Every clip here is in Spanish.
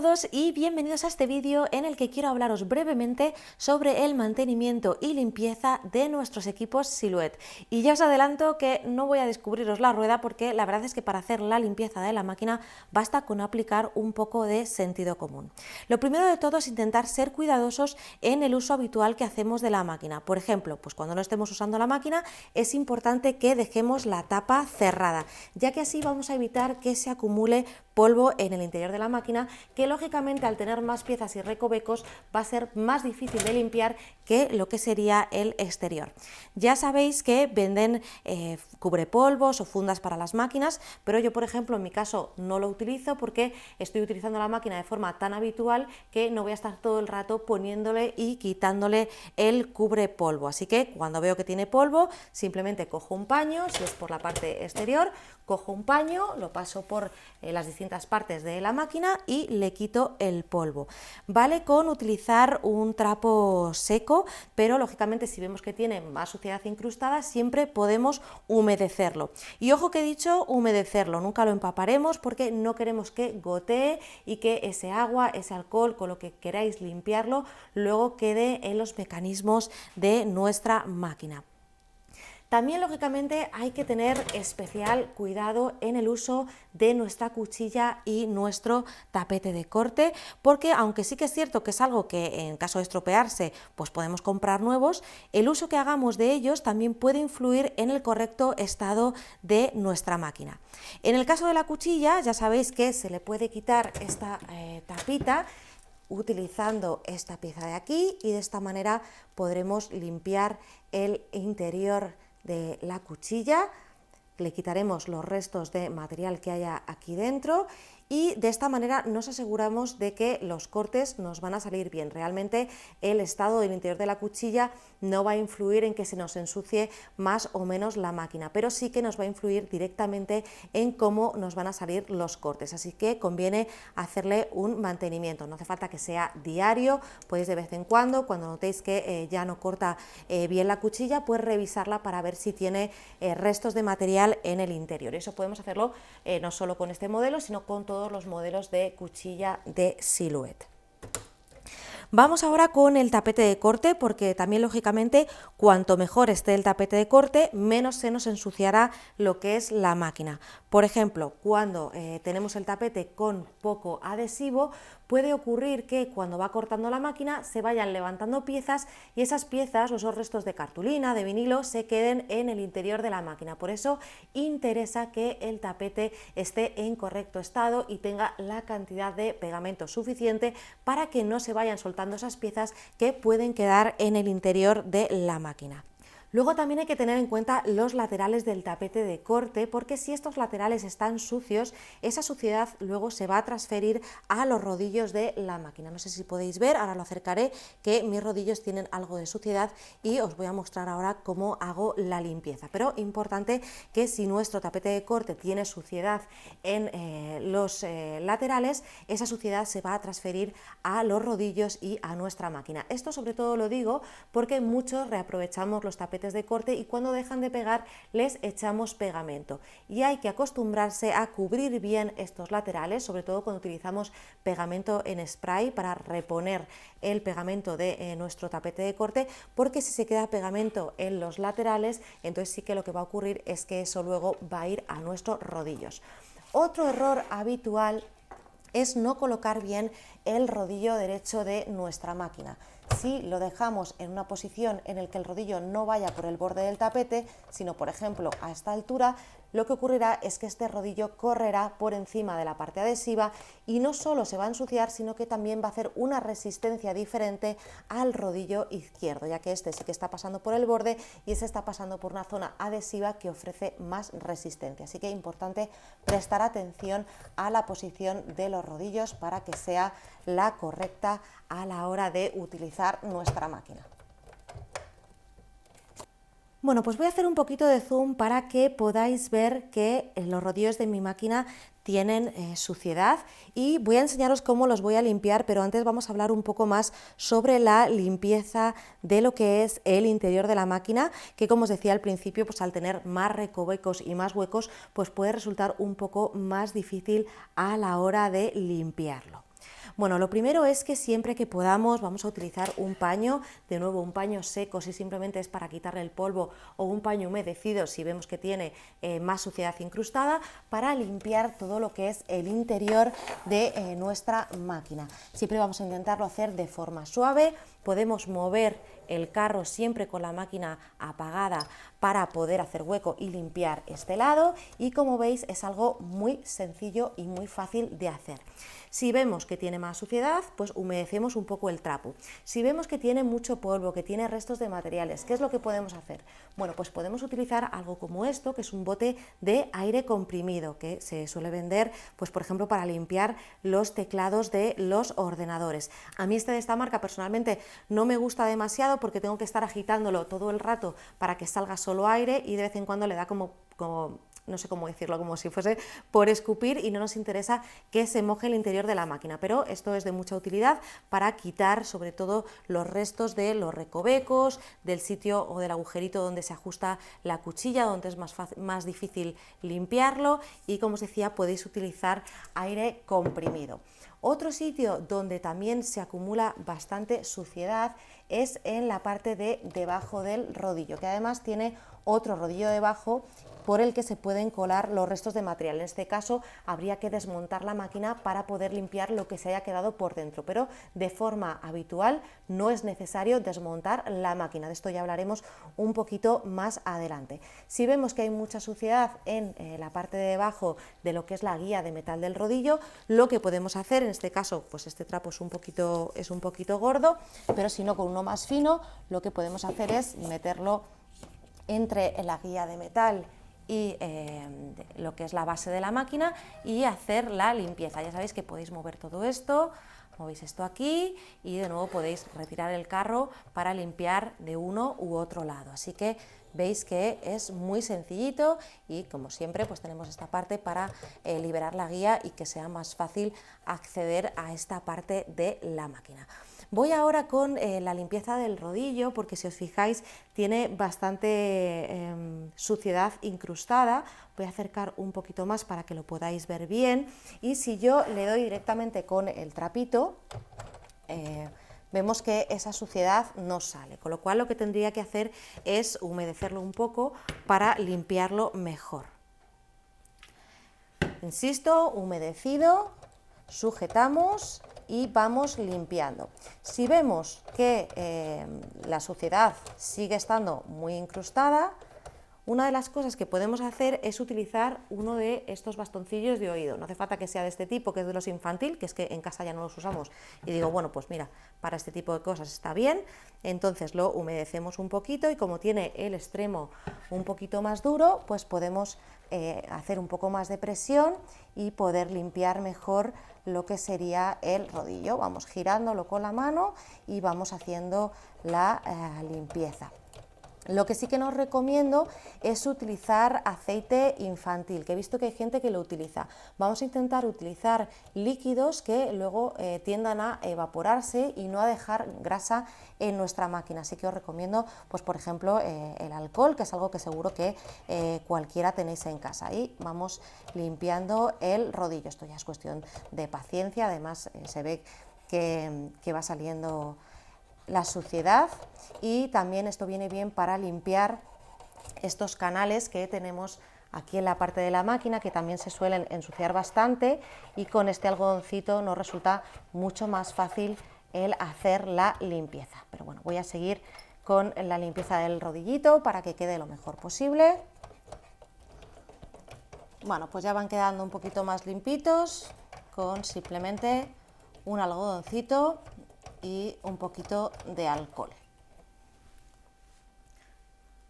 todos y bienvenidos a este vídeo en el que quiero hablaros brevemente sobre el mantenimiento y limpieza de nuestros equipos Silhouette. Y ya os adelanto que no voy a descubriros la rueda porque la verdad es que para hacer la limpieza de la máquina basta con aplicar un poco de sentido común. Lo primero de todo es intentar ser cuidadosos en el uso habitual que hacemos de la máquina. Por ejemplo, pues cuando no estemos usando la máquina es importante que dejemos la tapa cerrada, ya que así vamos a evitar que se acumule polvo en el interior de la máquina, que lógicamente al tener más piezas y recovecos va a ser más difícil de limpiar que lo que sería el exterior. Ya sabéis que venden cubrepolvos o fundas para las máquinas, pero yo por ejemplo en mi caso no lo utilizo porque estoy utilizando la máquina de forma tan habitual que no voy a estar todo el rato poniéndole y quitándole el cubrepolvo. Así que cuando veo que tiene polvo simplemente cojo un paño, si es por la parte exterior, cojo un paño, lo paso por las distintas partes de la máquina y le quito el polvo. Vale con utilizar un trapo seco, pero lógicamente si vemos que tiene más suciedad incrustada siempre podemos humedecerlo. Y ojo que he dicho humedecerlo, nunca lo empaparemos porque no queremos que gotee y que ese agua, ese alcohol, con lo que queráis limpiarlo, luego quede en los mecanismos de nuestra máquina. También, lógicamente, hay que tener especial cuidado en el uso de nuestra cuchilla y nuestro tapete de corte, porque aunque sí que es cierto que es algo que en caso de estropearse pues podemos comprar nuevos, el uso que hagamos de ellos también puede influir en el correcto estado de nuestra máquina. En el caso de la cuchilla, ya sabéis que se le puede quitar esta tapita utilizando esta pieza de aquí y de esta manera podremos limpiar el interior de la cuchilla, le quitaremos los restos de material que haya aquí dentro y de esta manera nos aseguramos de que los cortes nos van a salir bien. Realmente el estado del interior de la cuchilla no va a influir en que se nos ensucie más o menos la máquina, pero sí que nos va a influir directamente en cómo nos van a salir los cortes, así que conviene hacerle un mantenimiento. No hace falta que sea diario, podéis de vez en cuando notéis que ya no corta bien la cuchilla, pues revisarla para ver si tiene restos de material en el interior. Eso podemos hacerlo no solo con este modelo, sino con todos los modelos de cuchilla de Silhouette. Vamos ahora con el tapete de corte, porque también lógicamente cuanto mejor esté el tapete de corte, menos se nos ensuciará lo que es la máquina. Por ejemplo, cuando tenemos el tapete con poco adhesivo, puede ocurrir que cuando va cortando la máquina se vayan levantando piezas y esas piezas o esos restos de cartulina, de vinilo, se queden en el interior de la máquina. Por eso interesa que el tapete esté en correcto estado y tenga la cantidad de pegamento suficiente para que no se vayan soltando esas piezas que pueden quedar en el interior de la máquina. Luego también hay que tener en cuenta los laterales del tapete de corte, porque si estos laterales están sucios, esa suciedad luego se va a transferir a los rodillos de la máquina. No sé si podéis ver, ahora lo acercaré, que mis rodillos tienen algo de suciedad y os voy a mostrar ahora cómo hago la limpieza. Pero importante que si nuestro tapete de corte tiene suciedad en los laterales, esa suciedad se va a transferir a los rodillos y a nuestra máquina. Esto sobre todo lo digo porque muchos reaprovechamos los tapetes de corte y cuando dejan de pegar les echamos pegamento y hay que acostumbrarse a cubrir bien estos laterales, sobre todo cuando utilizamos pegamento en spray para reponer el pegamento de nuestro tapete de corte, porque si se queda pegamento en los laterales, entonces sí que lo que va a ocurrir es que eso luego va a ir a nuestros rodillos. Otro error habitual es no colocar bien el rodillo derecho de nuestra máquina. Si lo dejamos en una posición en la que el rodillo no vaya por el borde del tapete, sino por ejemplo a esta altura, lo que ocurrirá es que este rodillo correrá por encima de la parte adhesiva y no solo se va a ensuciar, sino que también va a hacer una resistencia diferente al rodillo izquierdo, ya que este sí que está pasando por el borde y ese está pasando por una zona adhesiva que ofrece más resistencia. Así que es importante prestar atención a la posición de los rodillos para que sea la correcta a la hora de utilizar nuestra máquina. Bueno, pues voy a hacer un poquito de zoom para que podáis ver que los rodillos de mi máquina tienen suciedad y voy a enseñaros cómo los voy a limpiar, pero antes vamos a hablar un poco más sobre la limpieza de lo que es el interior de la máquina, que como os decía al principio, pues al tener más recovecos y más huecos, pues puede resultar un poco más difícil a la hora de limpiarlo. Bueno, lo primero es que siempre que podamos vamos a utilizar un paño, de nuevo un paño seco si simplemente es para quitarle el polvo, o un paño humedecido si vemos que tiene más suciedad incrustada, para limpiar todo lo que es el interior de nuestra máquina. Siempre vamos a intentarlo hacer de forma suave. Podemos mover el carro siempre con la máquina apagada para poder hacer hueco y limpiar este lado, y como veis es algo muy sencillo y muy fácil de hacer. Si vemos que tiene más suciedad, pues humedecemos un poco el trapo. Si vemos que tiene mucho polvo, que tiene restos de materiales, ¿qué es lo que podemos hacer? Bueno, pues podemos utilizar algo como esto, que es un bote de aire comprimido, que se suele vender, pues por ejemplo, para limpiar los teclados de los ordenadores. A mí este de esta marca personalmente no me gusta demasiado porque tengo que estar agitándolo todo el rato para que salga solo aire, y de vez en cuando le da como no sé cómo decirlo, como si fuese por escupir, y no nos interesa que se moje el interior de la máquina, pero esto es de mucha utilidad para quitar sobre todo los restos de los recovecos, del sitio o del agujerito donde se ajusta la cuchilla, donde es más difícil limpiarlo, y como os decía, podéis utilizar aire comprimido. Otro sitio donde también se acumula bastante suciedad es en la parte de debajo del rodillo, que además tiene otro rodillo debajo por el que se pueden colar los restos de material. En este caso habría que desmontar la máquina para poder limpiar lo que se haya quedado por dentro, pero de forma habitual no es necesario desmontar la máquina. De esto ya hablaremos un poquito más adelante. Si vemos que hay mucha suciedad en la parte de debajo de lo que es la guía de metal del rodillo, lo que podemos hacer, en este caso pues este trapo es un poquito gordo, pero si no, con uno más fino, lo que podemos hacer es meterlo entre la guía de metal y lo que es la base de la máquina y hacer la limpieza. Ya sabéis que podéis mover todo esto, movéis esto aquí y de nuevo podéis retirar el carro para limpiar de uno u otro lado. Así que veis que es muy sencillito, y como siempre pues tenemos esta parte para liberar la guía y que sea más fácil acceder a esta parte de la máquina. Voy ahora con la limpieza del rodillo, porque si os fijáis tiene bastante suciedad incrustada. Voy a acercar un poquito más para que lo podáis ver bien, y si yo le doy directamente con el trapito, vemos que esa suciedad no sale, con lo cual lo que tendría que hacer es humedecerlo un poco para limpiarlo mejor. Insisto, humedecido, sujetamos y vamos limpiando. Si vemos que la suciedad sigue estando muy incrustada, una de las cosas que podemos hacer es utilizar uno de estos bastoncillos de oído. No hace falta que sea de este tipo, que es de los infantil, que es que en casa ya no los usamos, y digo, bueno, pues mira, para este tipo de cosas está bien. Entonces lo humedecemos un poquito, y como tiene el extremo un poquito más duro, pues podemos hacer un poco más de presión y poder limpiar mejor lo que sería el rodillo. Vamos girándolo con la mano y vamos haciendo la limpieza. Lo que sí que no os recomiendo es utilizar aceite infantil, que he visto que hay gente que lo utiliza. Vamos a intentar utilizar líquidos que luego tiendan a evaporarse y no a dejar grasa en nuestra máquina. Así que os recomiendo, pues por ejemplo, el alcohol, que es algo que seguro que cualquiera tenéis en casa. Y vamos limpiando el rodillo. Esto ya es cuestión de paciencia. Además se ve que va saliendo la suciedad, y también esto viene bien para limpiar estos canales que tenemos aquí en la parte de la máquina, que también se suelen ensuciar bastante, y con este algodoncito nos resulta mucho más fácil el hacer la limpieza. Pero bueno, voy a seguir con la limpieza del rodillito para que quede lo mejor posible. Bueno, pues ya van quedando un poquito más limpitos con simplemente un algodoncito y un poquito de alcohol.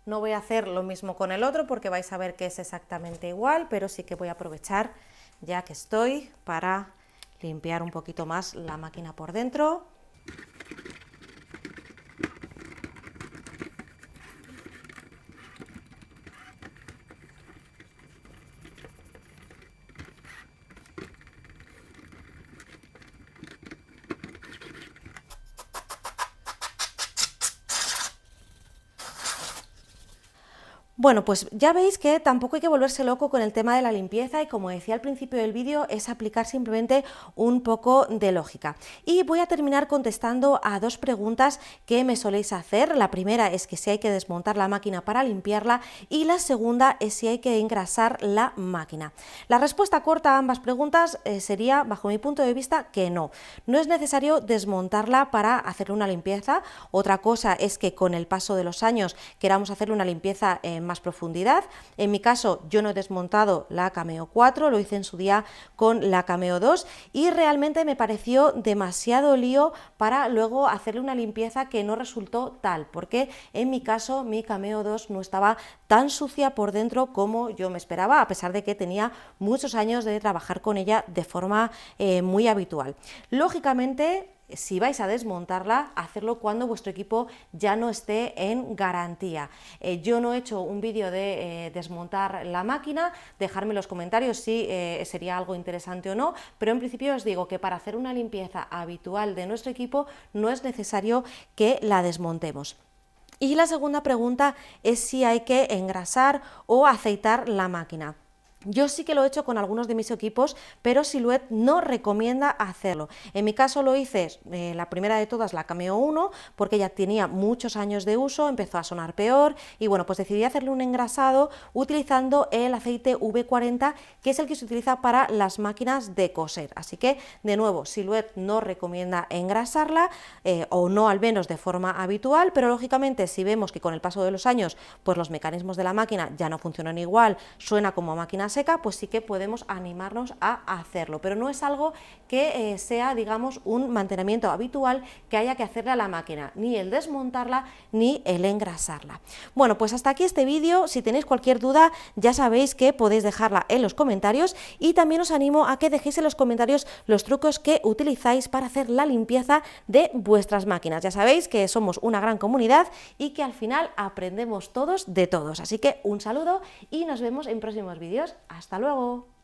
No voy a hacer lo mismo con el otro porque vais a ver que es exactamente igual, pero sí que voy a aprovechar ya que estoy para limpiar un poquito más la máquina por dentro. Bueno, pues ya veis que tampoco hay que volverse loco con el tema de la limpieza y, como decía al principio del vídeo, es aplicar simplemente un poco de lógica. Y voy a terminar contestando a dos preguntas que me soléis hacer. La primera es que si hay que desmontar la máquina para limpiarla y la segunda es si hay que engrasar la máquina. La respuesta corta a ambas preguntas sería, bajo mi punto de vista, que no. No es necesario desmontarla para hacerle una limpieza. Otra cosa es que con el paso de los años queramos hacerle una limpieza más profundidad. En mi caso, yo no he desmontado la Cameo 4, lo hice en su día con la Cameo 2 y realmente me pareció demasiado lío para luego hacerle una limpieza que no resultó tal, porque en mi caso mi Cameo 2 no estaba tan sucia por dentro como yo me esperaba, a pesar de que tenía muchos años de trabajar con ella de forma muy habitual. Lógicamente, si vais a desmontarla, hacerlo cuando vuestro equipo ya no esté en garantía. Yo no he hecho un vídeo de desmontar la máquina, dejadme en los comentarios si sería algo interesante o no, pero en principio os digo que para hacer una limpieza habitual de nuestro equipo no es necesario que la desmontemos. Y la segunda pregunta es si hay que engrasar o aceitar la máquina. Yo sí que lo he hecho con algunos de mis equipos, pero Silhouette no recomienda hacerlo. En mi caso lo hice, la primera de todas, la Cameo 1, porque ya tenía muchos años de uso, empezó a sonar peor y bueno, pues decidí hacerle un engrasado utilizando el aceite V40, que es el que se utiliza para las máquinas de coser. Así que, de nuevo, Silhouette no recomienda engrasarla, o no al menos de forma habitual, pero lógicamente si vemos que con el paso de los años pues los mecanismos de la máquina ya no funcionan igual, suena como máquina seca, pues sí que podemos animarnos a hacerlo, pero no es algo que sea, digamos, un mantenimiento habitual que haya que hacerle a la máquina, ni el desmontarla ni el engrasarla. Bueno, pues hasta aquí este vídeo. Si tenéis cualquier duda ya sabéis que podéis dejarla en los comentarios y también os animo a que dejéis en los comentarios los trucos que utilizáis para hacer la limpieza de vuestras máquinas. Ya sabéis que somos una gran comunidad y que al final aprendemos todos de todos, así que un saludo y nos vemos en próximos vídeos. ¡Hasta luego!